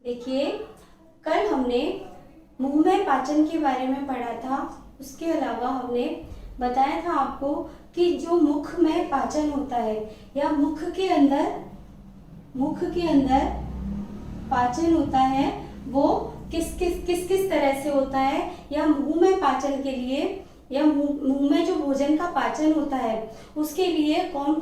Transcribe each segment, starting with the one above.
देखिए, कल हमने मुंह में पाचन के बारे में पढ़ा था। उसके अलावा हमने बताया था आपको कि जो मुख में पाचन होता है या मुख के अंदर पाचन होता है वो किस किस तरह से होता है, या मुंह में पाचन के लिए या मुंह में जो भोजन का पाचन होता है उसके लिए कौन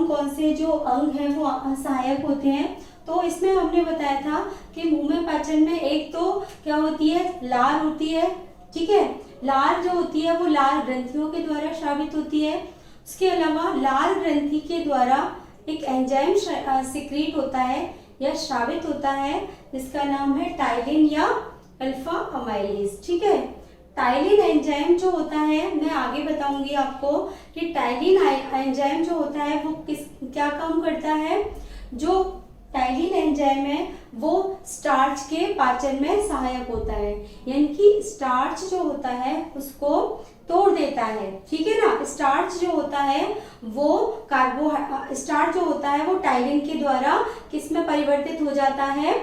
कौन से जो अंग हैं वो सहायक होते हैं। तो इसमें हमने बताया था कि मुंह में पाचन में एक तो क्या होती है, लार होती है। ठीक है, लार जो होती है वो लार ग्रंथियों के द्वारा स्रावित होती है। उसके अलावा लार ग्रंथि के द्वारा एक एंजाइम सिक्रीट होता है या स्रावित होता है जिसका नाम है टाइलिन या अल्फा अमाइलेज। ठीक है, टाइलिन एंजाइम जो होता है, मैं आगे बताऊंगी आपको कि टाइलिन एंजाइम जो होता है वो क्या काम करता है। जो टाइलिन एंजाइम है वो स्टार्च के पाचन में सहायक होता है, यानी कि स्टार्च जो होता है उसको तोड़ देता है। ठीक है ना, स्टार्च जो होता है वो स्टार्च जो होता है वो टाइलिन के द्वारा किस में परिवर्तित हो जाता है,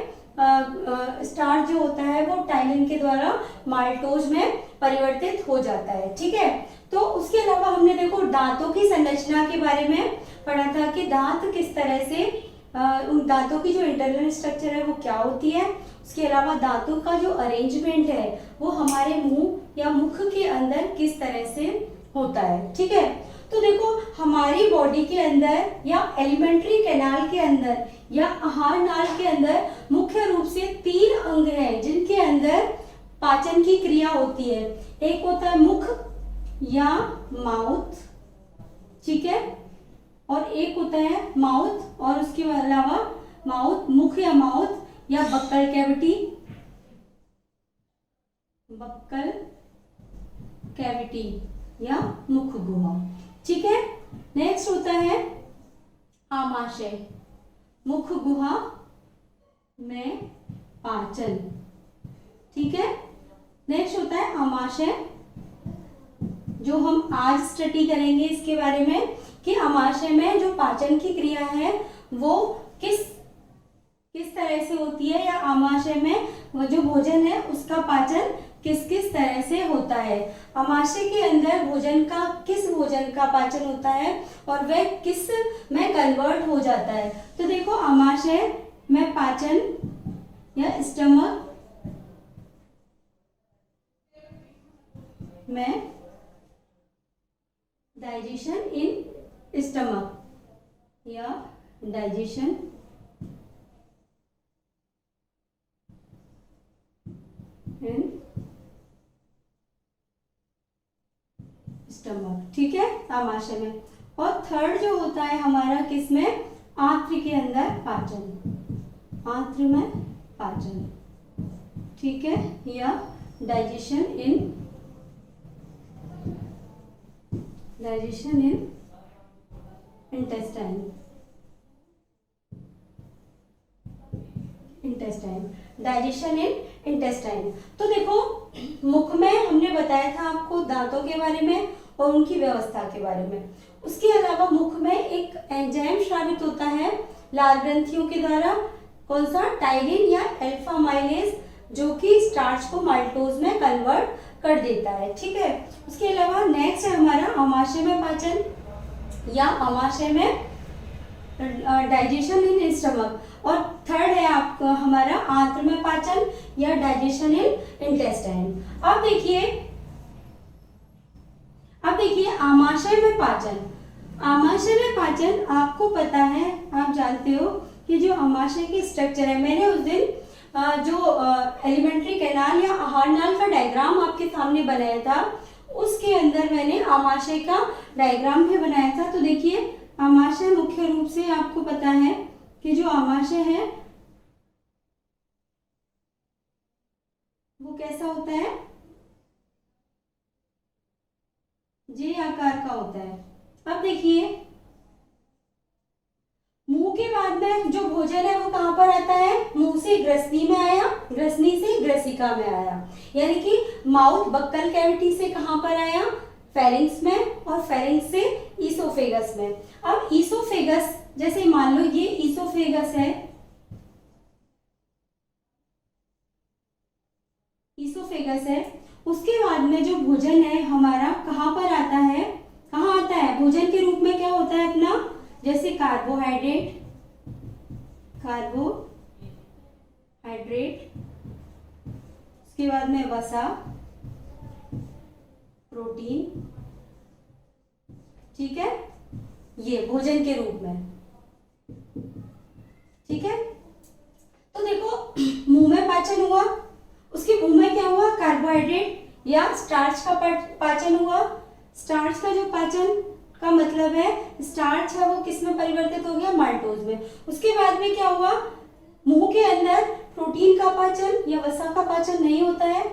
स्टार्च जो होता है वो टाइलिन के द्वारा माल्टोज में परिवर्तित हो जाता है। ठीक है, तो उसके अलावा हमने देखो दांतों की संरचना के बारे में पढ़ा था कि दांत किस तरह से उन दांतों की जो इंटरनल स्ट्रक्चर है वो क्या होती है। उसके अलावा दांतों का जो अरेंजमेंट है वो हमारे मुंह या मुख के अंदर किस तरह से होता है। ठीक है, तो देखो हमारी बॉडी के अंदर या एलिमेंट्री कैनाल के अंदर या आहार नाल के अंदर मुख्य रूप से 3 अंग हैं जिनके अंदर पाचन की क्रिया होती है। एक होता है मुख या माउथ, ठीक है, और एक होता है माउथ और उसके अलावा मुख या माउथ या बक्कल कैविटी या मुख गुहा। ठीक है, नेक्स्ट होता है आमाशय, मुख गुहा में पाचन। ठीक है, नेक्स्ट होता है आमाशय, जो हम आज स्टडी करेंगे इसके बारे में कि आमाशय में जो पाचन की क्रिया है वो किस तरह से होती है, या आमाशय में वो जो भोजन है उसका पाचन किस तरह से होता है। आमाशय के अंदर किस भोजन का पाचन होता है और वह किस में कन्वर्ट हो जाता है। तो देखो आमाशय में पाचन या स्टमक में डाइजेशन इन स्टमक या डाइजेशन इन स्टमक। ठीक है, आमाशय में। और थर्ड जो होता है हमारा किसमें, आंत्र के अंदर पाचन, आंत्र में पाचन। ठीक है, या डाइजेशन इन इंटेस्टाइन। डाइजेशन इन इंटेस्टाइन। तो देखो मुख में हमने बताया था आपको दांतों के बारे में और उनकी व्यवस्था के बारे में। उसके अलावा मुख में एक एंजाइम स्रावित होता है लार ग्रंथियों के द्वारा, कौन सा, टाइलिन या अल्फा अमाइलेज, जो कि स्टार्च को माल्टोज में कन्वर्ट कर देता है। ठीक है, उसके अलावा नेक्स्ट है हमारा आमाशय में पाचन या आमाशय में डाइजेशन इन स्टमक, और थर्ड है आपका हमारा आंत्र में पाचन या डाइजेशन इन इंटेस्टाइन। अब देखिए आमाशय में पाचन आपको पता है, आप जानते हो कि जो आमाशय की स्ट्रक्चर है, मैंने उस दिन जो एलिमेंट्री कैनाल या आहार नाल का डायग्राम आपके सामने बनाया था उसके अंदर मैंने आमाशय का डायग्राम भी बनाया था। तो देखिए आमाशय मुख्य रूप से आपको पता है कि जो आमाशय है वो कैसा होता है, जे आकार का होता है। अब देखिए मुंह के बाद में जो भोजन है वो कहां पर आता है, मुंह से ग्रसनी में आया, ग्रसनी से ग्रसिका में आया, यानी कि माउथ बक्कल कैविटी से कहां पर आया, फेरिंक्स में, और फेरिंक्स से ईसोफेगस में। अब ईसोफेगस, जैसे मान लो ये ईसोफेगस है, कार्बोहाइड्रेट, उसके बाद में वसा, प्रोटीन, ठीक है, ये भोजन के रूप में, ठीक है। तो देखो मुंह में पाचन हुआ, उसके मुंह में क्या हुआ, कार्बोहाइड्रेट या स्टार्च का पाचन हुआ। स्टार्च का जो पाचन का मतलब है, स्टार्च है वो किस में परिवर्तित हो गया, माल्टोज में। उसके बाद में क्या हुआ, मुंह के अंदर प्रोटीन का पाचन या वसा का पाचन नहीं होता है।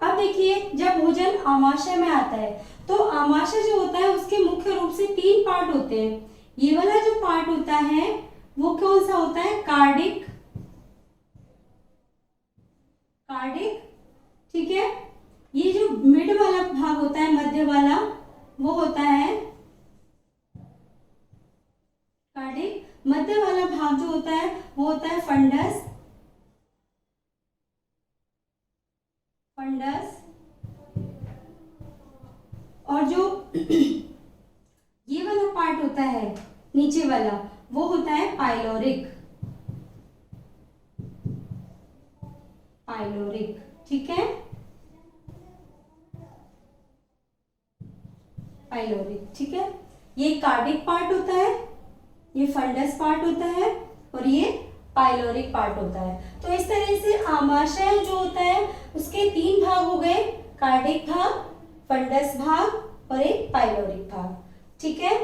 अब देखिए जब भोजन आमाशय में आता है तो आमाशय जो होता है उसके मुख्य रूप से 3 पार्ट होते हैं। ये वाला जो पार्ट होता है वो कौन सा होता है, कार्डिक, ठीक है। ये जो मिड वाला भाग होता है, मध्य वाला, वो होता है कार्डिक। मध्य वाला भाग जो होता है वो होता है फंडस, और जो ये वाला पार्ट होता है नीचे वाला वो होता है पाइलोरिक, ठीक है, पाइलोरिक, ठीक है। ये कार्डिक पार्ट होता है, ये फंडस पार्ट होता है और ये पाइलोरिक पार्ट होता है। तो इस तरह से आमाशय जो होता है उसके 3 भाग हो गए, कार्डिक भाग, फंडस भाग और एक पाइलोरिक भाग, ठीक है।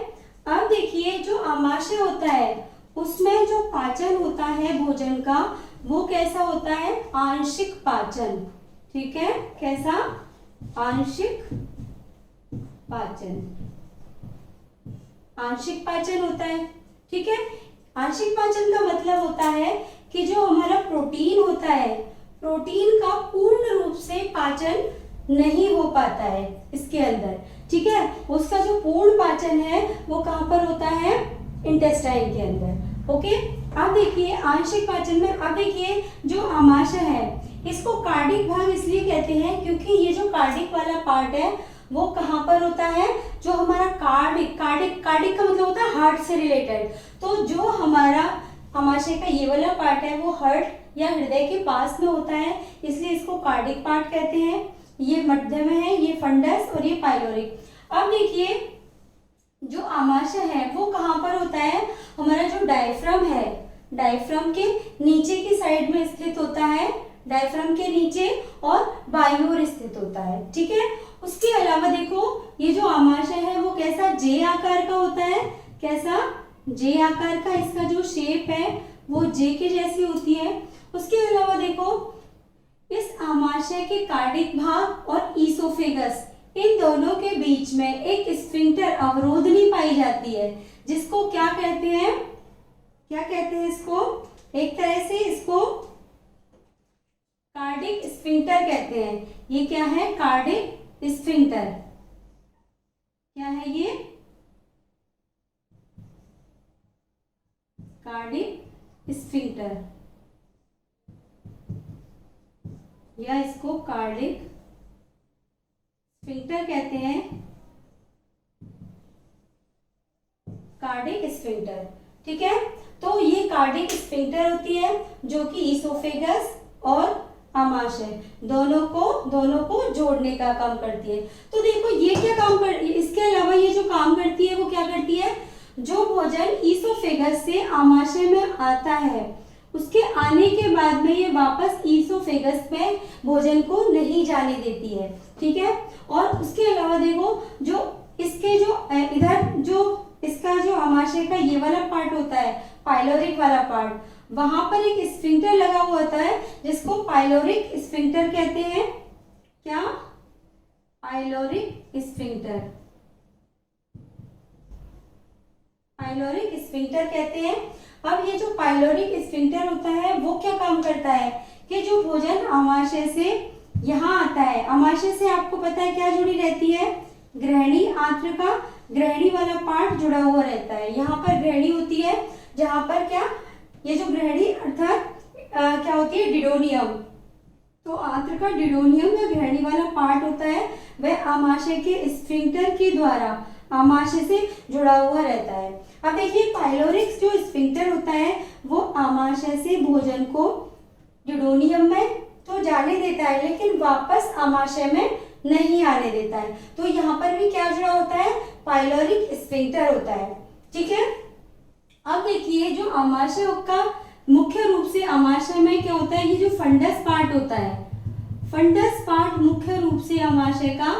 अब देखिए जो आमाशय होता है उसमें जो पाचन होता है भोजन का वो कैसा होता है, आंशिक पाचन, ठीक है। कैसा, आंशिक पाचन होता है, ठीक है। आंशिक पाचन का मतलब होता है कि जो हमारा प्रोटीन होता है, प्रोटीन का पूर्ण रूप से पाचन नहीं हो पाता है इसके अंदर, ठीक है। उसका जो पूर्ण पाचन है वो कहां पर होता है, इंटेस्टाइन के अंदर, ओके। अब देखिए आंशिक पाचन में, अब देखिए जो आमाशय है इसको कार्डिक भाग इसलिए कहते हैं क्योंकि ये जो कार्डिक वाला पार्ट है वो कहां पर होता है, जो हमारा कार्डिक का मतलब होता है हार्ट से रिलेटेड। तो जो हमारा आमाशय का ये वाला पार्ट है वो हार्ट या हृदय के पास में होता है, इसलिए इसको कार्डिक पार्ट कहते हैं। ये मध्य में है, ये फंडस और ये पाइलोरिक। अब देखिए जो आमाशय है वो कहां पर होता है, हमारा जो डायफ्राम है, डायफ्राम के नीचे की साइड में स्थित होता है, डायफ्राम के नीचे और बाईं ओर स्थित होता है, ठीक है। उसके अलावा देखो ये जो आमाशय है वो कैसा, जे आकार का होता है, कैसा, जे आकार का, इसका जो शेप है वो जे के जैसी होती है। उसके अलावा देखो इस आमाशय के कार्डिक भाग और ईसोफेगस, इन दोनों के बीच में एक स्फिंक्टर अवरोधनी पाई जाती है, जिसको क्या कहते हैं, इसको एक तरह से इसको कार्डिक स्फिंक्टर कहते हैं। ये क्या है, कार्डिक स्फिंक्टर, क्या है ये, कार्डिक स्फिंक्टर, या इसको कार्डिक स्फिंक्टर कहते हैं, कार्डिक स्फिंक्टर, ठीक है। तो ये कार्डिक स्फिंक्टर होती है जो कि ईसोफेगस और आमाशय दोनों को जोड़ने का काम करती है। तो देखो ये क्या काम कर, इसके अलावा ये जो काम करती है वो क्या करती है, जो भोजन ईसोफेगस से आमाशय में आता है उसके आने के बाद में ये वापस ईसोफेगस में भोजन को नहीं जाने देती है, ठीक है। और उसके अलावा देखो जो इसके जो इधर जो इसका जो आमाशय का ये वाला पार्ट होता है, पाइलोरिक वाला पार्ट, वहां पर एक स्फिंक्टर लगा हुआ होता है जिसको पाइलोरिक स्फिंक्टर कहते हैं। क्या, पाइलोरिक स्फिंक्टर, पाइलोरिक स्फिंक्टर कहते हैं। अब ये जो पाइलोरिक स्फिंक्टर होता है वो क्या काम करता है कि जो भोजन आमाशय से यहाँ आता है, आमाशय से आपको पता है क्या जुड़ी रहती है, ग्रहणी आंत्रिका, ग्रहणी वाला पार्ट जुड़ा हुआ रहता है। यहाँ पर ग्रहणी होती है जहां पर क्या, ये जो ग्रहणी अर्थात क्या होती है, डिडोनियम। तो आंत्रिका, डिडोनियम या ग्रहणी वाला पार्ट होता है वह आमाशय के स्फिंक्टर के द्वारा आमाशय से जुड़ा हुआ रहता है। अब देखिए पाइलोरिक जो स्फिंक्टर होता है वो आमाशय से भोजन को ड्यूडेनियम में तो जाने देता है, लेकिन वापस आमाशय में नहीं आने देता है। तो यहाँ पर भी क्या जुड़ा होता है, पाइलोरिक स्फिंक्टर होता है। ठीक है, अब देखिए जो आमाशय का मुख्य रूप से आमाशय में क्या होता है, ये जो फंडस पार्ट होता है, फंडस पार्ट मुख्य रूप से आमाशय का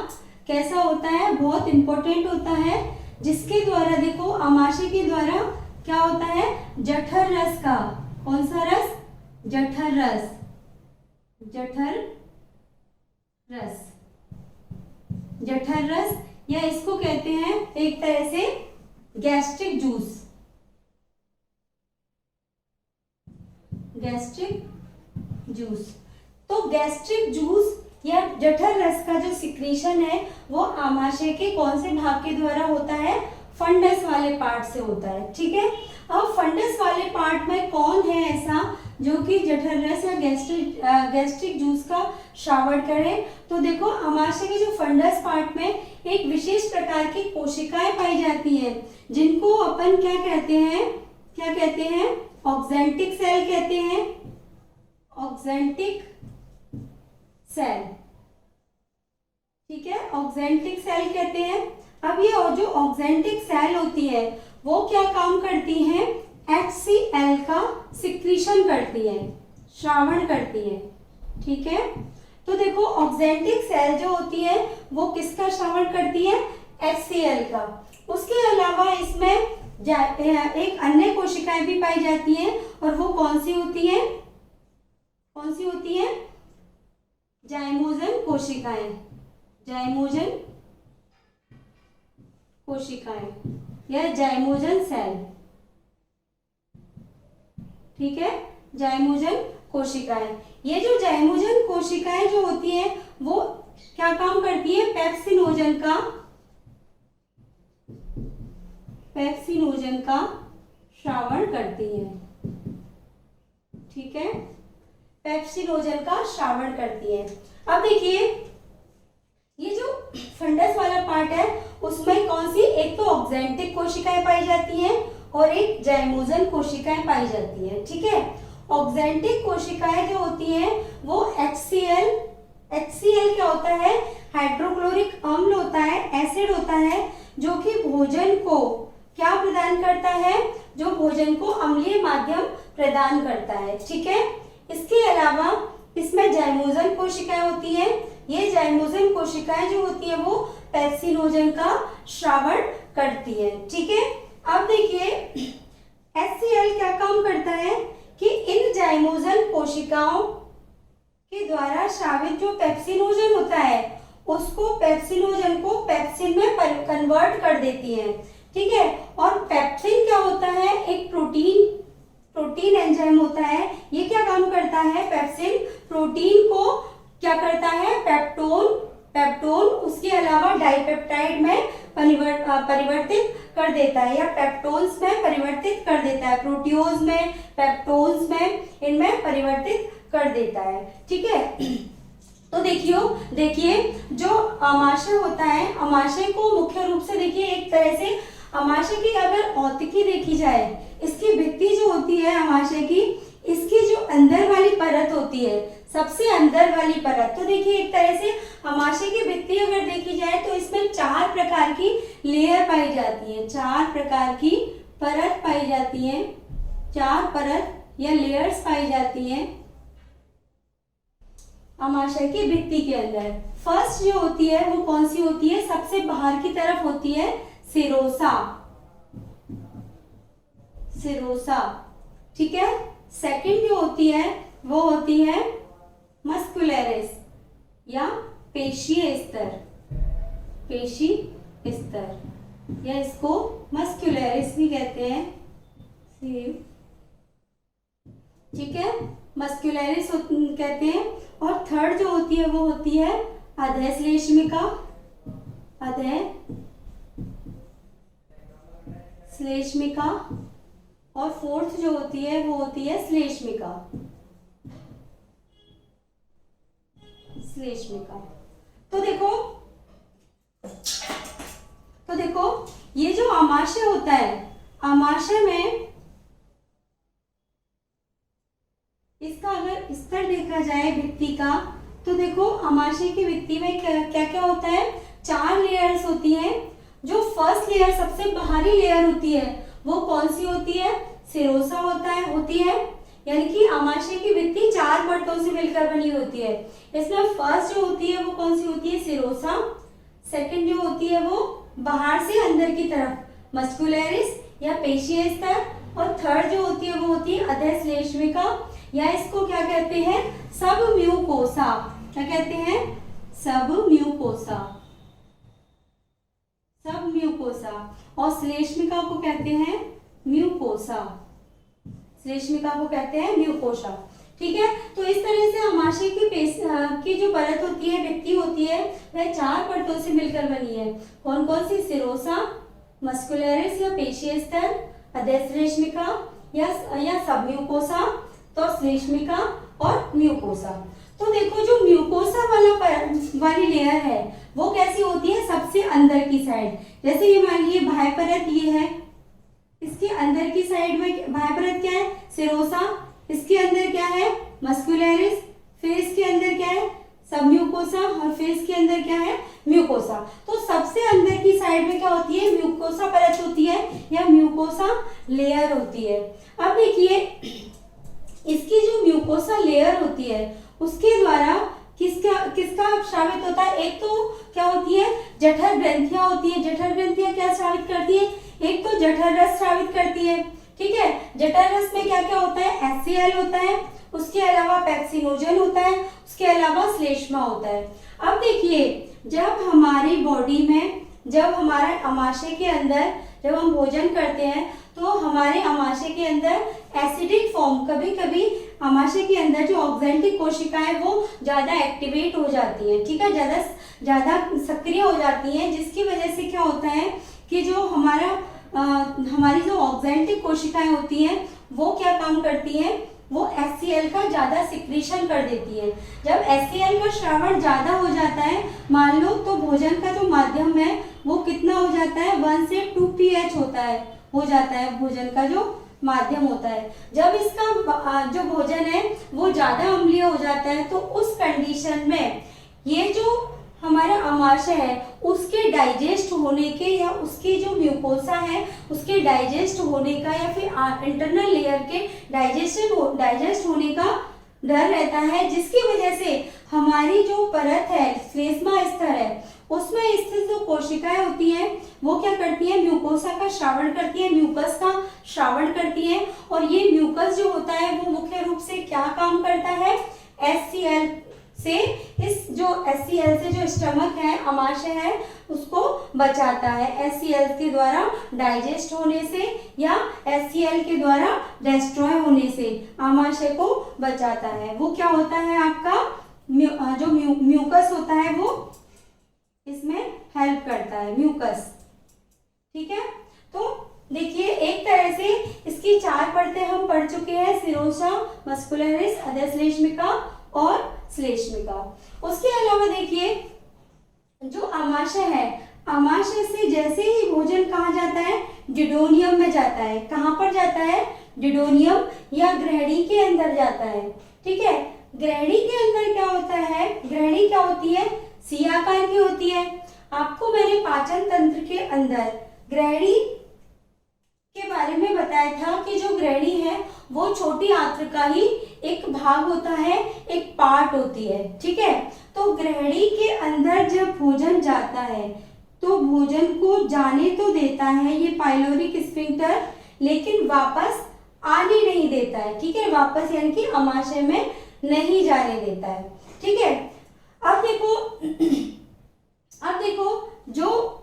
कैसा होता है, बहुत इंपॉर्टेंट होता है, जिसके द्वारा देखो आमाशय के द्वारा क्या होता है, जठर रस का, कौन सा रस, जठर रस, जठर रस, जठर रस, या इसको कहते हैं एक तरह से गैस्ट्रिक जूस, गैस्ट्रिक जूस। तो गैस्ट्रिक जूस या जठर रस का जो सिक्रीशन है वो आमाशय के कौन से भाग के द्वारा होता है, फंडस वाले पार्ट से होता है। ठीक है, अब फंडस वाले पार्ट में कौन है ऐसा जो कि जठर रस या गैस्ट्रिक जूस का श्रावण करे, तो देखो आमाशय के जो फंडस पार्ट में एक विशेष प्रकार की कोशिकाएं पाई जाती हैं, जिनको अपन क्या कहते हैं, क्या कहते हैं, ऑक्जेंटिक सेल कहते हैं, ऑक्जेंटिक सेल। ठीक है, ऑक्जेंटिक सेल कहते हैं। अब ये जो ऑक्जेंटिक सेल होती है वो क्या काम करती हैं, HCl का सिक्रीशन करती है, श्रावण करती है। ठीक है, तो देखो ऑक्जेंटिक सेल जो होती है वो किसका श्रावण करती है, HCl का। उसके अलावा इसमें एक अन्य कोशिकाएं भी पाई जाती हैं, और वो कौन सी होती है, कौन सी होती है, जाइमोजन कोशिकाएं, जाइमोजन कोशिकाएं या जाइमोजन सेल। ठीक है, जाइमोजन कोशिकाएं, ये जो जाइमोजन कोशिकाएं जो होती हैं वो क्या काम करती है, पेप्सिनोजन का, पेप्सिनोजन का श्रावण करती है। ठीक है, पेप्सिनोजन का श्रावण करती है। अब देखिए ये जो फंडस वाला पार्ट है उसमें कौन सी, एक तो ऑक्जेंटिक कोशिकाएं पाई जाती हैं और एक जाइमोजन कोशिकाएं पाई जाती हैं। ठीक है, ऑक्जेंटिक कोशिकाएं जो होती हैं वो HCl, HCl क्या होता है, हाइड्रोक्लोरिक अम्ल होता है, एसिड होता है, जो कि भोजन को क्या प्रदान करता है, जो भोजन को अम्लीय माध्यम प्रदान करता है। ठीक है, इसके अलावा इसमें जाइमोजन कोशिकाएं होती हैं, ये जाइमोजन कोशिकाएं जो होती है वो पेप्सिनोजन का श्रावण करती है। ठीक है, अब देखिए HCl क्या काम करता है कि इन जाइमोजन कोशिकाओं के द्वारा श्रावित जो पेप्सिनोजन होता है उसको, पेप्सिनोजन को पेप्सिन में कन्वर्ट कर देती है। ठीक है, और पेप्सिन क्या होता है, एक प्रोटीन एंजाइम होता है, ये क्या काम करता है, पेप्सिन प्रोटीन को क्या करता है, पेप्टोन उसके अलावा डाइपेप्टाइड में परिवर्तित कर देता है, या पेप्टोन्स में परिवर्तित कर देता है, प्रोटियोज में, पेप्टोन्स में, इनमें परिवर्तित कर देता है। ठीक है, तो देखिए जो आमाशय होता है, आमाशय को मुख्य रूप से देखिए एक तरह से आमाशय की अगर औतिकी देखी जाए, इसकी भित्ति जो होती है आमाशय की, इसकी जो अंदर वाली परत होती है, सबसे अंदर वाली परत, तो देखिए एक तरह से आमाशय की भित्ति अगर देखी जाए तो इसमें 4 प्रकार की लेयर पाई जाती है, 4 प्रकार की परत पाई जाती है, 4 परत या लेयर्स पाई जाती हैं आमाशय की भित्ति के अंदर। फर्स्ट जो होती है वो कौन सी होती है, सबसे बाहर की तरफ होती है सिरोसा, सिरोसा। ठीक है, सेकंड जो होती है वो होती है मस्कुलरिस या पेशीय स्तर, पेशी स्तर, या इसको मस्कुलरिस भी कहते हैं। ठीक है, मस्कुलरिस कहते हैं। और थर्ड जो होती है वो होती है अधश्लेष्मिका, श्लेष्मिका, और फोर्थ जो होती है वो होती है श्लेष्मिका, श्लेष्मिका। तो देखो ये जो आमाशय होता है, आमाशय में इसका अगर स्तर देखा जाए भित्ति का, तो देखो आमाशय की भित्ति में क्या क्या होता है, 4 लेयर्स होती हैं। जो फर्स्ट लेयर सबसे बाहरी लेयर होती है वो कौन सी होती है, सिरोसा होती है। यानी कि आमाशय की भित्ति 4 परतों से मिलकर बनी होती है। इसमें फर्स्ट जो होती है वो कौन सी होती है, सिरोसा। सेकंड जो होती है वो बाहर से अंदर की तरफ मस्कुलरिस या पेशीय स्तर, और थर्ड जो होती है वो होती है अधश्लेष्मिका, या इसको क्या कहते हैं, सबम्यूकोसा। क्या कहते हैं, सबम्यूकोसा। सबम्यूकोसा। और श्लेष्मिका को कहते हैं म्यूकोसा। श्लेष्मिका को कहते हैं म्यूकोसा। ठीक है, तो इस तरह से आमाशय की जो परत होती है, भित्ति होती है, वह 4 परतों से मिलकर बनी है। कौन कौन सी, सिरोसा, मस्कुलरिस या पेशीय स्तर, अधश्लेष्मिका या सबम्यूकोसा, तो श्लेष्मिका और म्यूकोसा। तो देखो जो म्यूकोसा वाली लेयर है वो कैसी होती है, सबसे अंदर की साइड। जैसे ये मान लीजिए बाह्य परत ये है, इसके अंदर की साइड में बाह्य परत क्या है, सिरोसा, इसके अंदर क्या है, मस्कुलरिस, फिर इसके अंदर क्या है, सबम्यूकोसा, और फिर इसके अंदर क्या है, म्यूकोसा। तो सबसे अंदर की साइड में क्या होती है, म्यूकोसा परत होती है या म्यूकोसा लेयर होती है। अब देखिए इसकी जो म्यूकोसा लेयर होती है उसके द्वारा किसका स्रावित होता है, एक तो क्या होती है, जठर ग्रंथियां होती है। जठर ग्रंथियां क्या स्रावित करती है, एक तो जठर रस स्रावित करती है। ठीक है, जठर रस में क्या क्या होता है, HCl होता है, उसके अलावा पेप्सिनोजन होता है, उसके अलावा श्लेष्मा होता है। अब देखिए जब हमारी बॉडी में, जब हमारे आमाशय के अंदर जब हम भोजन करते हैं तो हमारे आमाशय के अंदर एसिडिक फॉर्म, कभी कभी आमाशय के अंदर जो ऑक्जेंटिक कोशिकाएं वो ज्यादा एक्टिवेट हो जाती हैं। ठीक है, ज्यादा सक्रिय हो जाती हैं, जिसकी वजह से क्या होता है कि जो हमारी जो ऑक्जेंटिक कोशिकाएं होती हैं वो क्या काम करती हैं, वो HCl का ज्यादा सिक्रीशन कर देती है। जब HCl का श्रावण ज्यादा हो जाता है, मान लो, तो भोजन का जो माध्यम है वो कितना हो जाता है, 1 से 2 pH हो जाता है भोजन का जो माध्यम होता है। जब इसका जो भोजन है वो ज्यादा अम्लीय हो जाता है, तो उस कंडीशन में ये जो हमारा आमाशय है उसके डाइजेस्ट होने के, या उसकी जो म्यूकोसा है उसके डाइजेस्ट होने का, या फिर इंटरनल लेयर के डाइजेस्ट होने का डर रहता है, जिसकी वजह से हमारी जो परत है, श्लेष्मा स्तर है, उसमें स्थित जो कोशिकाएं होती हैं वो क्या करती हैं, म्यूकोसा का श्रावण करती है, म्यूकस का श्रावण करती है। और ये म्यूकस जो होता है वो मुख्य रूप से क्या काम करता है, HCl से, इस जो HCl से जो स्टमक है, आमाशय है, उसको बचाता है। HCl के द्वारा डाइजेस्ट होने से या HCl के द्वारा डिस्ट्रॉय होने से आमाशय को बचाता है। वो क्या होता है, आपका जो म्यूकस होता है वो इसमें हेल्प करता है, म्यूकस। ठीक है, तो देखिए एक तरह से इसकी 4 परतें हम पढ़ चुके हैं, सिरोसा, मस्कुलरिस, अधश्लेष्मिका और श्लेष्मिका। उसके अलावा देखिए जो आमाशय है, आमाशय से जैसे ही भोजन कहाँ जाता है, डिडोनियम में जाता है। कहाँ पर जाता है, डिडोनियम या ग्रहणी के अंदर जाता है। ठीक है, ग्रहणी के अंदर क्या होता है, ग्रहणी क्या होती है, सी आकार की होती है। आपको मैंने पाचन तंत्र के अंदर ग्रहणी के बारे में बताया था कि जो ग्रहणी है वो छोटी आंत्र का ही एक भाग होता है, एक पार्ट होती है। ठीक है, तो ग्रहणी के अंदर जब भोजन जाता है तो भोजन को जाने तो देता है ये पाइलोरिक स्फिंक्टर, लेकिन वापस आने नहीं देता है। ठीक है, वापस यानी कि आमाशय में नहीं जाने देता है। ठीक है, अब देखो जो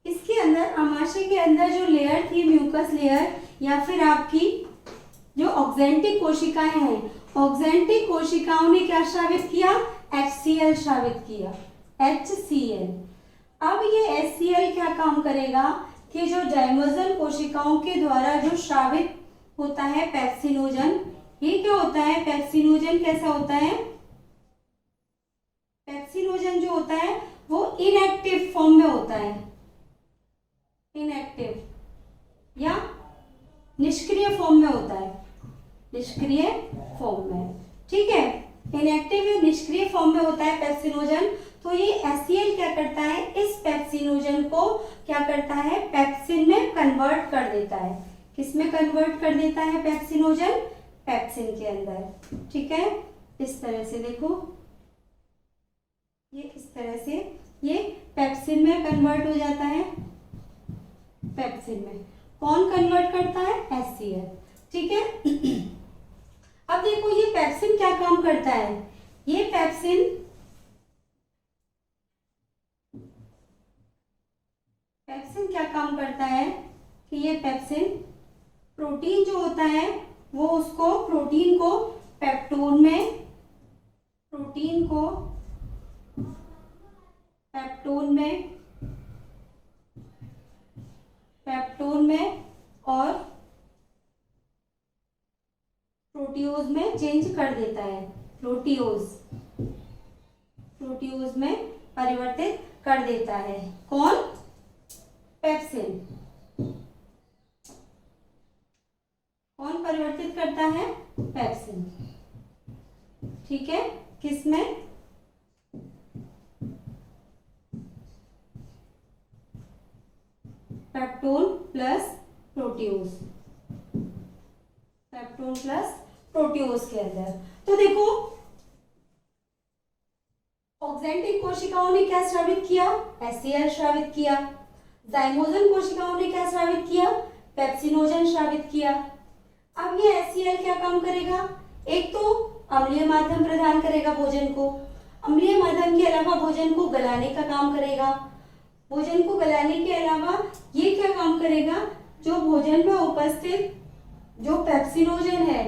इसके अंदर आमाशय के अंदर जो लेयर थी, म्यूकस लेयर, या फिर आपकी जो ऑक्जेंटिक कोशिकाएं हैं, ऑक्जेंटिक कोशिकाओं ने क्या श्रावित किया, HCl श्रावित किया, HCl। अब ये HCl क्या काम करेगा कि जो जाइमोजल कोशिकाओं के द्वारा जो श्रावित होता है पेप्सिनोजन, ये क्या होता है, पेप्सिनोजन कैसा होता है, पेप्सिनोजन जो होता है वो इनएक्टिव फॉर्म में होता है, इनएक्टिव या निष्क्रिय फॉर्म में, ठीक है। इनएक्टिव या निष्क्रिय फॉर्म में होता है पेप्सिनोजन। तो ये HCl क्या करता है, इस पेप्सिनोजन को क्या करता है, पेप्सिन में कन्वर्ट कर देता है। किसमें कन्वर्ट कर देता है पेप्सिनोजन, पेप्सिन के अंदर, ठीक है। इस तरह से देखो, ये इस तरह से ये पेप्सिन में कन्वर्ट हो जाता है। पेप्सिन में कौन कन्वर्ट करता है, HCl, ठीक है। अब देखो ये पेप्सिन क्या काम करता है, ये पेप्सिन क्या काम करता है कि ये पेप्सिन प्रोटीन जो होता है वो उसको प्रोटीन को पेप्टोन में, प्रोटीन को पेप्टोन में, पेप्टोन में और प्रोटियोज में चेंज कर देता है। प्रोटियोज, प्रोटियोज में परिवर्तित कर देता है। कौन, पेप्सिन। कौन परिवर्तित करता है, पेप्सिन, ठीक है। किसमें, पेप्टोन प्लस प्रोटियोज, पेप्टोन प्लस प्रोटियोज के अंदर। तो देखो ऑक्जेंटिक कोशिकाओं ने क्या स्रावित किया, HCl स्रावित किया। जाइमोजन कोशिकाओं ने क्या स्रावित किया, पेप्सिनोजन स्रावित किया। अब ये HCl क्या काम करेगा, एक तो अम्लीय माध्यम प्रदान करेगा भोजन को, अम्लीय माध्यम के अलावा भोजन को गलाने का काम करेगा। भोजन को गलाने के अलावा ये क्या काम करेगा, जो भोजन में उपस्थित जो पेप्सिनोजन है,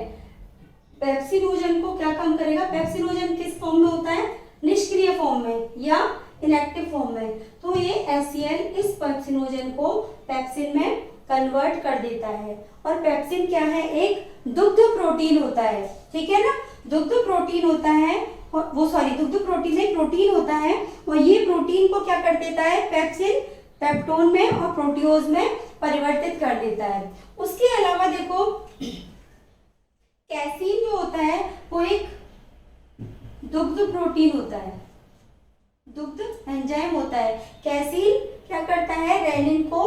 पेप्सिनोजन को क्या काम करेगा, पेप्सिनोजन किस फॉर्म में होता है, निष्क्रिय फॉर्म में या इनएक्टिव फॉर्म में। तो ये HCl इस पेप्सिनोजन को पेप्सिन में कन्वर्ट कर देता है। और पेप्सिन क्या है, एक दुग्ध प्रोटीन होता है, ठीक है ना। दुग्ध प्रोटीन होता है, वो सॉरी दुग्ध प्रोटीन नहीं, प्रोटीन होता है। और ये प्रोटीन को क्या कर देता है, पेप्सिन पेप्टोन में और प्रोटियोज में परिवर्तित कर देता है। उसके अलावा देखो कैसीन जो होता है वो एक दुग्ध प्रोटीन होता है, दुग्ध एंजाइम होता है। कैसीन क्या करता है, रेनिन को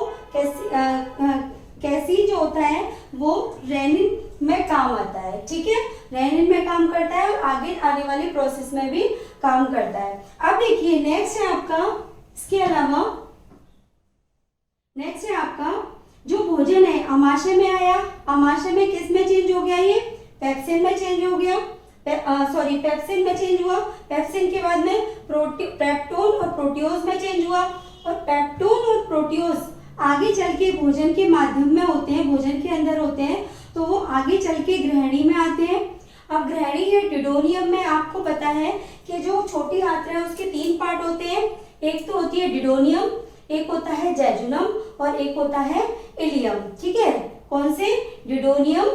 कैसीन जो होता है वो रेनिन में काम आता है, ठीक है। रेनिन में काम करता है और आगे आने वाली प्रोसेस में भी काम करता है। अब देखिए नेक्स्ट है आपका, इसके अलावा नेक्स्ट है आपका जो भोजन है आमाशय में आया, आमाशय में किस में चेंज हो गया, ये पेप्सिन में चेंज हो गया, सॉरी पेप्सिन में चेंज हुआ। पेप्सिन के बाद में पेप्टोन और प्रोटियोज में चेंज हुआ। और पेप्टोन और प्रोटियोज आगे चल के भोजन के माध्यम में होते हैं, भोजन के अंदर होते हैं, तो वो आगे चल के ग्रहणी में आते हैं। अब ग्रहणी या डिडोनियम में आपको पता है कि जो छोटी आंत्र है उसके 3 पार्ट होते हैं। एक तो होती है डिडोनियम, एक होता है जेजुनम और एक होता है इलियम, ठीक है। कौन से, डिडोनियम,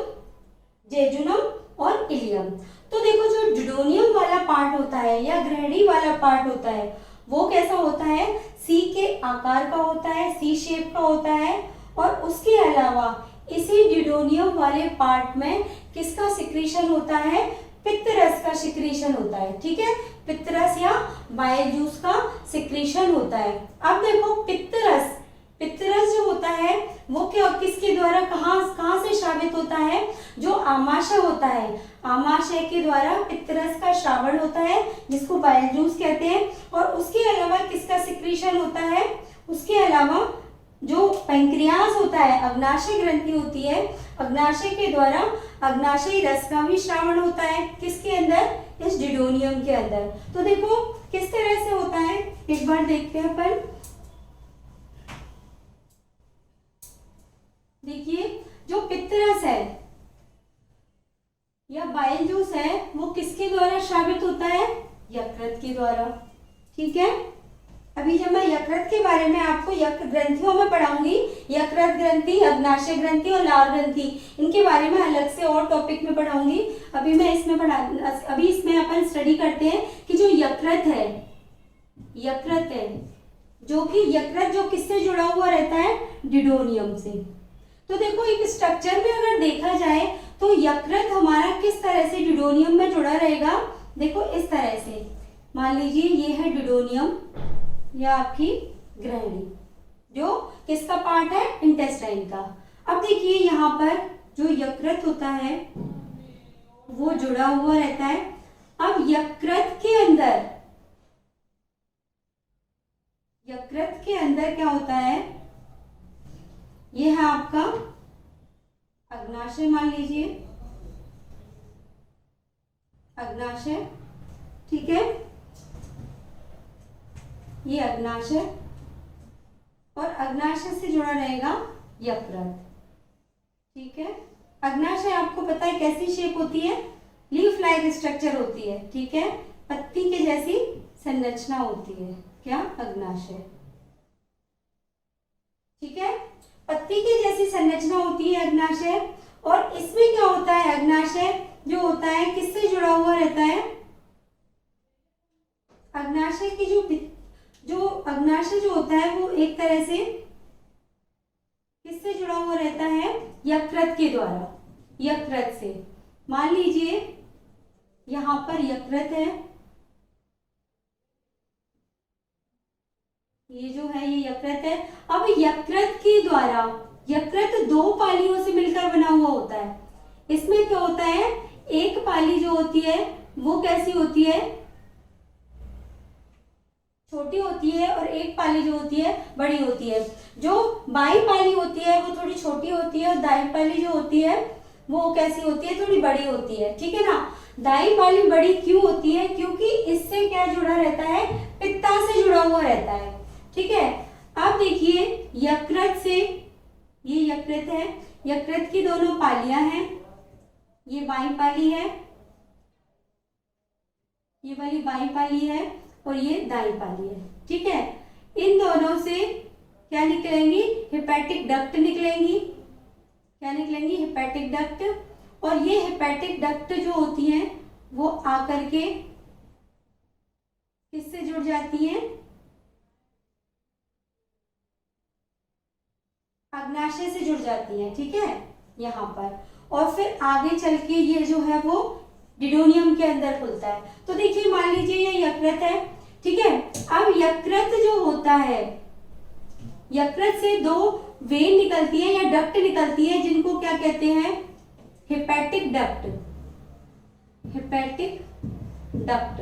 जेजुनम और इलियम। तो देखो जो डिडोनियम वाला पार्ट होता है या ग्रहणी वाला पार्ट होता है वो कैसा होता है, सी के आकार का होता है, सी शेप का होता है। और उसके अलावा इसी डिडोनियम वाले पार्ट में किसका सिक्रीशन होता है, पित्तरस का सिक्रीशन होता है, ठीक है। पित्तरस या बाइल जूस का सिक्रीशन होता है। अब देखो पित्तरस, पित्तरस जो होता है वो क्या, किसके द्वारा, कहाँ से श्रावित होता है, जो आमाशय होता है, आमाशय के द्वारा पित्तरस का श्रावण होता है जिसको बाइल जूस कहते हैं। और उसके अलावा किसका सिक्रीशन होता है, उसके अलावा जो पैंक्रियास होता है, अग्नाशय ग्रंथि होती है, अग्नाशय के द्वारा अग्नाशयी रस का भी श्रावण होता है, किसके अंदर, इस डिडोनियम के अंदर। तो देखो किस तरह से होता है, एक बार देखते हैं अपन। देखिए जो पित्तरस है या बाइल जूस है वो किसके द्वारा श्रावित होता है, यकृत के द्वारा, ठीक है। अभी जब मैं यकृत के बारे में आपको यकृत ग्रंथियों में पढ़ाऊंगी, यकृत ग्रंथि, अग्नाशय ग्रंथि और लार ग्रंथि, इनके बारे में अलग से और टॉपिक में पढ़ाऊंगी। अभी मैं इसमें अपन स्टडी करते हैं कि जो यकृत है, यकृत है जो कि यकृत जो किससे जुड़ा हुआ रहता है, डिडोनियम से। तो देखो एक स्ट्रक्चर में अगर देखा जाए तो यकृत हमारा किस तरह से ड्यूडेनियम में जुड़ा रहेगा, देखो इस तरह से। मान लीजिए ये है ड्यूडेनियम या आपकी ग्रहणी, जो किसका पार्ट है, इंटेस्टाइन का। अब देखिए यहाँ पर जो यकृत होता है वो जुड़ा हुआ रहता है। अब यकृत के अंदर क्या होता है, ये है आपका अग्नाशय, मान लीजिए अग्नाशय, ठीक है, ये अग्नाशय, और अग्नाशय से जुड़ा रहेगा यकृत, ठीक है। अग्नाशय आपको पता है कैसी शेप होती है, लीफ लाइक स्ट्रक्चर होती है, ठीक है, पत्ती के जैसी संरचना होती है, क्या, अग्नाशय, ठीक है, पत्ती की जैसी संरचना होती है अग्नाशय। और इसमें क्या होता है, अग्नाशय जो होता है किससे जुड़ा हुआ रहता है, अग्नाशय की जो अग्नाशय जो होता है वो एक तरह से किससे जुड़ा हुआ रहता है, यकृत के द्वारा, यकृत से। मान लीजिए यहां पर यकृत है, ये जो है ये यकृत है। अब यकृत के द्वारा, यकृत दो पालियों से मिलकर बना हुआ होता है। इसमें क्या होता है, एक पाली जो होती है वो कैसी होती है, छोटी होती है, और एक पाली जो होती है बड़ी होती है। जो बाई पाली होती है वो थोड़ी छोटी होती है, और दाई पाली जो होती है वो कैसी होती है, थोड़ी बड़ी होती है, ठीक है ना। दाई पाली बड़ी क्यों होती है, क्योंकि इससे क्या जुड़ा रहता है, पित्ता से जुड़ा हुआ रहता है, ठीक है। अब देखिए यकृत से, ये यकृत है, यकृत की दोनों पालियां हैं, ये बाई पाली है, ये वाली बाई पाली है, और ये दाई पाली है, ठीक है। इन दोनों से क्या निकलेंगी, हेपेटिक डक्ट निकलेंगी, क्या निकलेंगी, हेपेटिक डक्ट। और ये हेपेटिक डक्ट जो होती हैं वो आकर के किससे जुड़ जाती हैं, अग्नाशय से जुड़ जाती हैं, ठीक है, यहाँ पर। और फिर आगे चल के ये जो है वो ड्यूडेनियम के अंदर खुलता है। तो देखिए मान लीजिए ये यकृत है, ठीक है। अब यकृत जो होता है, यकृत से दो वेन निकलती है या डक्ट निकलती है, जिनको क्या कहते हैं, hepatic duct, hepatic duct,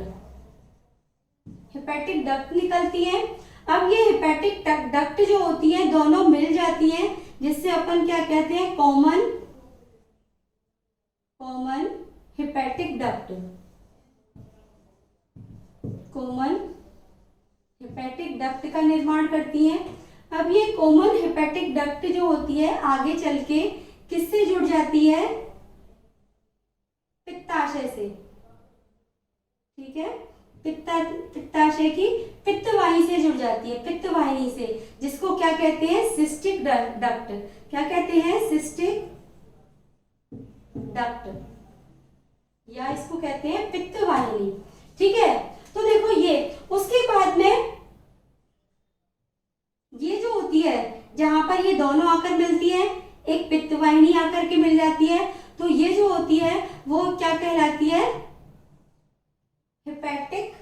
hepatic duct निकलती है। अब ये हेपेटिक डक्ट जो होती है दोनों मिल जाती हैं, जिससे अपन क्या कहते हैं, common hepatic duct, common hepatic duct का निर्माण करती हैं। अब ये कॉमन हेपेटिक डक्ट जो होती है आगे चल के किससे जुड़ जाती है, पित्ताशय से, ठीक है, पित्ताशय की पित्तवाहिनी से जुड़ जाती है, पित्तवाहिनी से, जिसको क्या कहते हैं, सिस्टिक डक्ट, क्या कहते हैं, सिस्टिक डक्ट, या इसको कहते हैं पित्तवाहिनी, ठीक है। तो देखो ये, उसके बाद में ये जो होती है जहां पर ये दोनों आकर मिलती है, एक पित्तवाहिनी आकर के मिल जाती है, तो ये जो होती है वो क्या कहलाती है, hepatic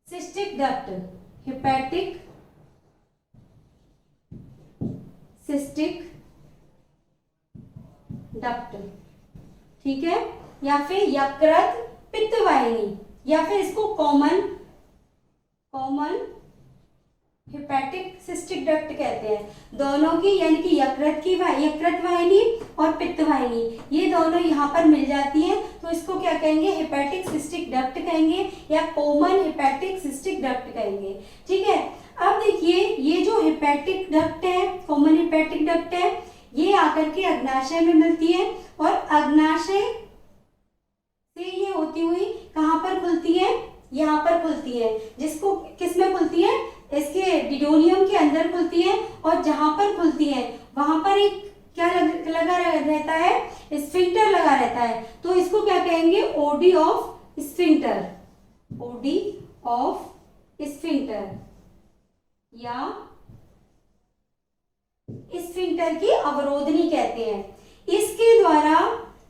cystic duct, hepatic cystic duct, ठीक है, या फिर यकृत पित्तवाहिनी, या फिर इसको कॉमन हेपेटिक सिस्टिक डक्ट कहते हैं। दोनों की यानी कि यकृत वाहिनी और पित्तवाहिनी, ये दोनों यहाँ पर मिल जाती हैं, तो इसको क्या कहेंगे, हेपेटिक सिस्टिक डक्ट कहेंगे, या कॉमन हेपेटिक सिस्टिक डक्ट कहेंगे, ठीक है। अब देखिए ये जो हेपेटिक डक्ट है, कॉमन हेपेटिक डक्ट है, ये आकर के अग्नाशय में मिलती है, और अग्नाशय से ये होती हुई कहाँ पर खुलती है, यहाँ पर खुलती है, जिसको किसमें खुलती है, इसके ड्यूडेनियम के अंदर खुलती है। और जहां पर खुलती है वहां पर एक क्या लगा रहता है, स्फिंक्टर लगा रहता है, तो इसको क्या कहेंगे, Oddi of sphincter, Oddi of sphincter, या स्फिंक्टर की अवरोधनी कहते हैं। इसके द्वारा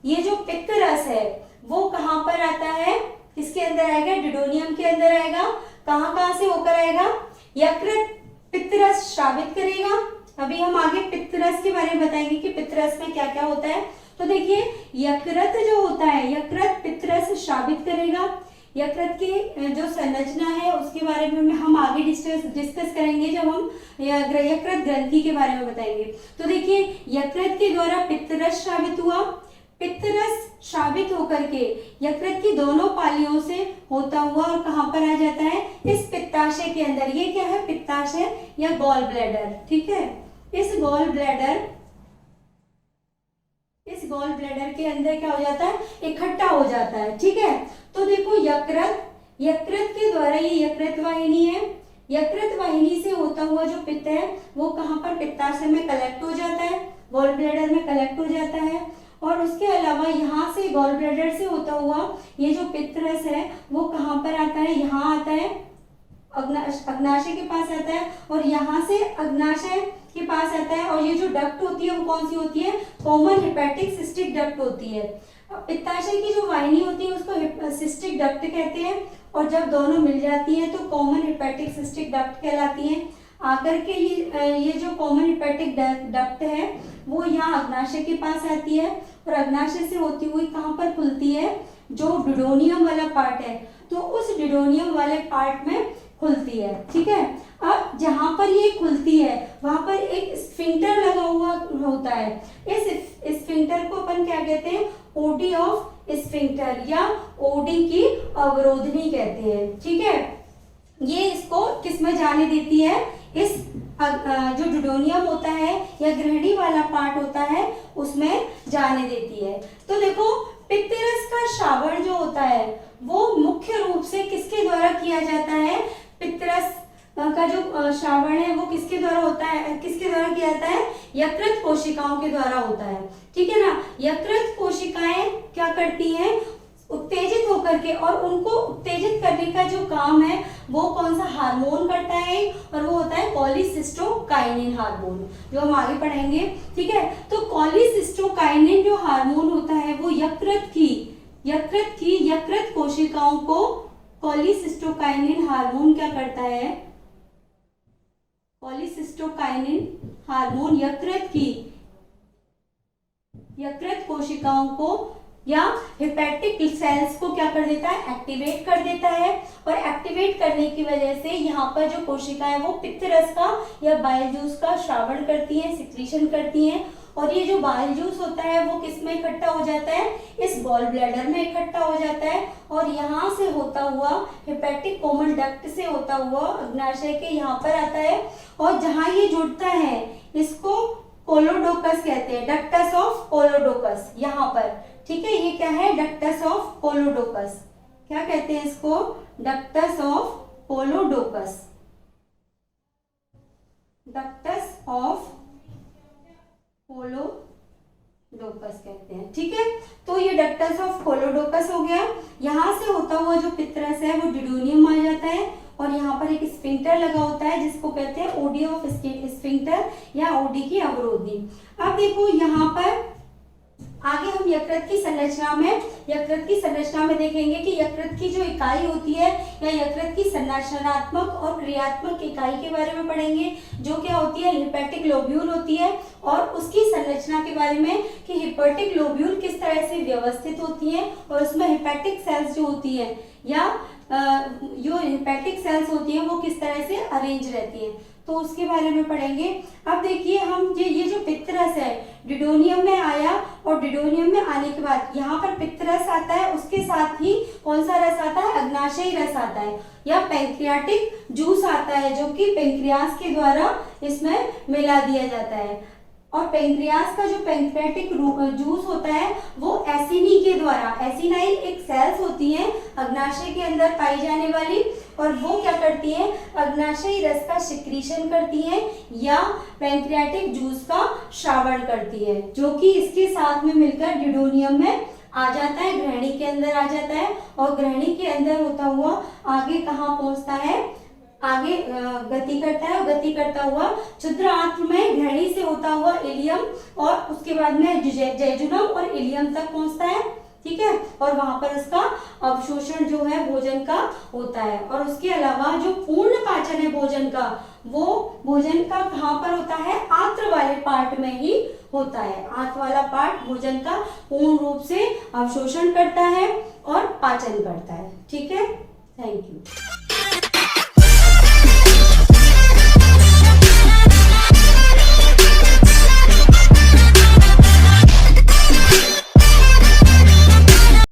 ये जो पित्त रस है वो कहाँ पर आता है, किसके अंदर आएगा, डिडोनियम के अंदर आएगा। कहाँ से होकर आएगा, यकृत पित्त रस स्रावित करेगा। अभी हम आगे पित्त रस के बारे में बताएंगे कि पित्त रस में क्या क्या होता है। तो देखिए यकृत जो होता है, यकृत पित्त रस स्रावित करेगा। यकृत की जो संरचना है उसके बारे में हम आगे डिस्कस करेंगे जब हम यकृत ग्रंथि के बारे में बताएंगे। तो देखिए यकृत के द्वारा पित्त रस स्रावित हुआ, पित्त रस स्रावित होकर के यकृत की दोनों पालियों से होता हुआ और कहाँ पर आ जाता है, इस पित्ताशय के अंदर। ये क्या है, पित्ताशय या गॉल ब्लैडर, ठीक है। इस गॉल ब्लैडर के अंदर क्या हो जाता है, इकट्ठा हो जाता है, ठीक है। तो देखो यकृत के द्वारा, ये यकृत वाहिनी है, यकृत वाहिनी से होता हुआ जो पित्त है वो कहाँ पर, पित्ताशय में कलेक्ट हो जाता है, गॉल ब्लैडर में कलेक्ट हो जाता है। और उसके अलावा यहाँ से गॉल ब्लैडर से होता हुआ ये जो पित्त रस है वो कहाँ पर आता है, यहाँ आता है, अग्नाशय के पास आता है, और यहाँ से अग्नाशय के पास आता है। और ये जो डक्ट होती है वो कौन सी होती है, कॉमन हेपेटिक सिस्टिक डक्ट होती है। पित्ताशय की जो वाहिनी होती है उसको सिस्टिक डक्ट कहते हैं, और जब दोनों मिल जाती है तो कॉमन हेपेटिक सिस्टिक डक्ट कहलाती है। आकर के ये जो कॉमन हेपेटिक डक्ट है वो यहाँ अग्नाशय के पास आती है, और अग्नाशय से होती हुई कहाँ पर खुलती है, जो डिडोनियम वाला पार्ट है, तो उस डिडोनियम वाले पार्ट में खुलती है, ठीक है। अब जहां पर ये खुलती है वहां पर एक स्फिंक्टर लगा हुआ होता है। इस स्फिंक्टर को अपन क्या कहते हैं, ओडी ऑफ स्फिंक्टर या ओडी की अवरोधनी कहते हैं, ठीक है। ये इसको किस में जाने देती है, इस जो डिडोनियम होता है या ग्रहणी वाला पार्ट होता है उसमें जाने देती है। तो देखो पित्त रस का श्रावण जो होता है वो मुख्य रूप से किसके द्वारा किया जाता है, पित्त रस का जो श्रावण है वो किसके द्वारा होता है, किसके द्वारा किया जाता है, यकृत कोशिकाओं के द्वारा होता है, ठीक है ना। यकृत कोशिकाएं क्या करती हैं, उत्तेजित होकर के, और उनको उत्तेजित करने का जो काम है वो कौन सा हार्मोन करता है, और वो होता है कोलिसिस्टोकाइनिन हार्मोन, जो हम आगे पढ़ेंगे, ठीक है। तो कोलिसिस्टोकाइनिन जो हार्मोन होता है वो यकृत कोशिकाओं को कोलिसिस्टोकाइनिन हार्मोन क्या करता है, कोलिसिस्टोकाइनिन हार्मोन यकृत कोशिकाओं को या हेपेटिक सेल्स को क्या कर देता है, एक्टिवेट कर देता है। और एक्टिवेट करने की वजह से यहाँ पर जो कोशिकाएं वो पित्त रस का या बाइल जूस का श्रावण करती हैं, सिक्रीशन करती हैं। और ये जो बाइल जूस होता है वो किस में इकट्ठा हो जाता है, इस गॉल ब्लैडर में इकट्ठा हो जाता है, और यहाँ से होता हुआ हेपेटिक कॉमन डक्ट से होता हुआ अग्नाशय के यहाँ पर आता है। और जहाँ ये जुड़ता है इसको कोलोडोकस कहते हैं, डक्टस ऑफ कोलोडोकस, यहाँ पर, ठीक है। ये क्या है, डक्टस ऑफ कोलोडोकस, क्या कहते हैं इसको, डक्टस ऑफ कोलोडोकस, डक्टस ऑफ कोलोडोकस कहते हैं, ठीक है। तो ये डक्टस ऑफ कोलोडोकस हो गया। यहाँ से होता हुआ जो पित्त रस है वो डिडोनियम आ जाता है, और यहाँ पर एक स्फिंक्टर लगा होता है जिसको कहते हैं ओडी ऑफ स्फिंक्टर या ओडी की अवरोधनी। अब देखो यहाँ पर आगे हम यकृत की संरचना में देखेंगे कि यकृत की जो इकाई होती है या यकृत की संरचनात्मक और क्रियात्मक इकाई के बारे में पढ़ेंगे, जो क्या होती है, हेपेटिक लोब्यूल होती है। और उसकी संरचना के बारे में कि हेपेटिक लोब्यूल किस तरह से व्यवस्थित होती है, और उसमें हेपेटिक सेल्स जो होती है या जो हेपेटिक सेल्स होती हैं वो किस तरह से अरेंज रहती हैं, तो उसके बारे में पढ़ेंगे। अब देखिए हम ये जो पित्त रस है डिडोनियम में आया, और डिडोनियम में आने के बाद यहाँ पर पित्त रस आता है, उसके साथ ही कौन सा रस आता है, अग्नाशयी रस आता है या पैंक्रियाटिक जूस आता है, जो कि पैंक्रियास के द्वारा इसमें मिला दिया जाता है। और पैंक्रियास का जो पैंक्रियाटिक जूस होता है वो एसिनी के द्वारा, एसिनाइल एक सेल्स होती हैं अग्नाशय के अंदर पाई जाने वाली, और वो क्या करती हैं, अग्नाशयी रस का सिक्रीशन करती हैं या पैंक्रियाटिक जूस का श्रावण करती है, जो कि इसके साथ में मिलकर डिडोनियम में आ जाता है, ग्रहणी के अंदर आ जाता है, और ग्रहणी के अंदर होता हुआ आगे कहाँ पहुंचता है, आगे गति करता है, और गति करता हुआ क्षुद्र आंत्र में ग्रहणी से होता हुआ इलियम और उसके बाद में जेजुनम और इलियम तक पहुंचता है, ठीक है। और वहां पर उसका अवशोषण जो है भोजन का होता है। और उसके अलावा जो पूर्ण पाचन है भोजन का, वो भोजन का कहाँ पर होता है, आंत्र वाले पार्ट में ही होता है। आंत्र वाला पार्ट भोजन का पूर्ण रूप से अवशोषण करता है और पाचन करता है, ठीक है। Thank you.